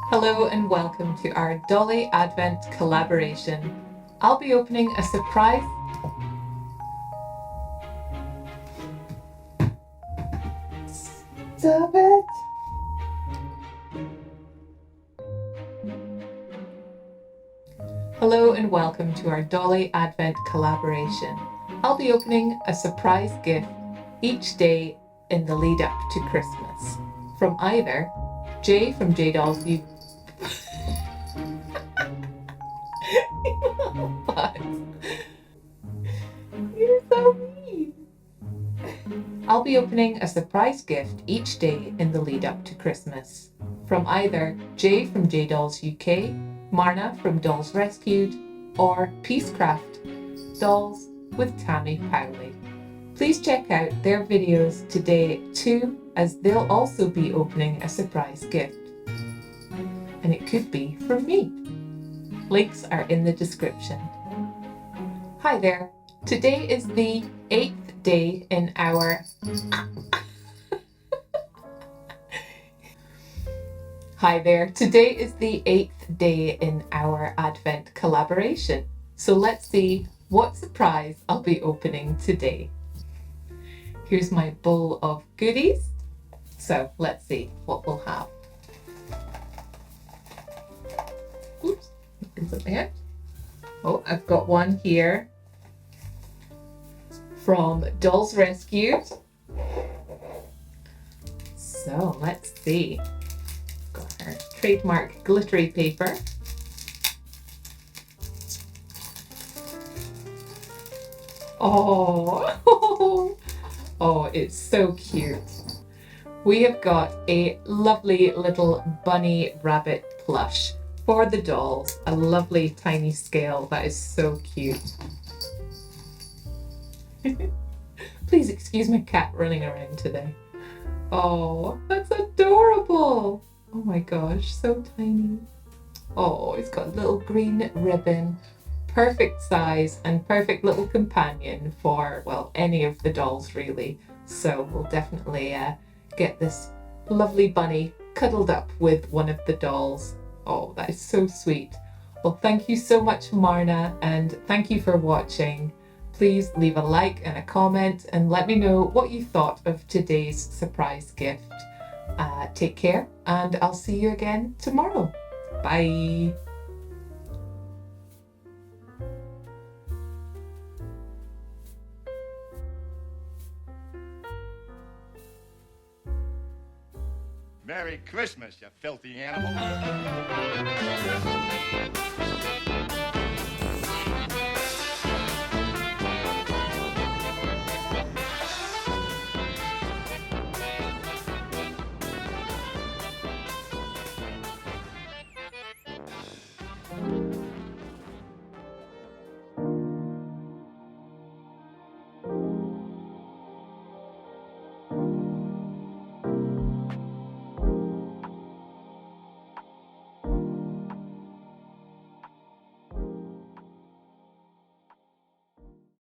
Hello and welcome to our Dolly Advent collaboration. I'll be opening a surprise. Stop it! Hello and welcome to our Dolly Advent collaboration. I'll be opening a surprise gift each day in the lead up to Christmas from either Jay from J Dolls UK. You're so mean. I'll be opening a surprise gift each day in the lead up to Christmas from either Jay from J Dolls UK, Marna from Dolls Rescued, or Peacecraft Dolls with Tammy Powley. Please check out their videos today too, as they'll also be opening a surprise gift. And it could be from me. Links are in the description. Hi there. Today is the 8th day in our Hi there. Today is the 8th day in our Advent collaboration. So let's see what surprise I'll be opening today. Here's my bowl of goodies. So let's see what we'll have. Oops, open something out. Oh, I've got one here from Dolls Rescued. So let's see. Got her trademark glittery paper. Oh, oh, it's so cute. We have got a lovely little bunny rabbit plush for the dolls. A lovely tiny scale that is so cute. Please excuse my cat running around today. Oh, that's adorable. Oh my gosh, so tiny. Oh, it's got a little green ribbon. Perfect size and perfect little companion for, well, any of the dolls really. So we'll definitely get this lovely bunny cuddled up with one of the dolls. Oh, that is so sweet. Well, thank you so much, Marna, and thank you for watching. Please leave a like and a comment and let me know what you thought of today's surprise gift. Take care, and I'll see you again tomorrow. Bye. Merry Christmas, you filthy animal.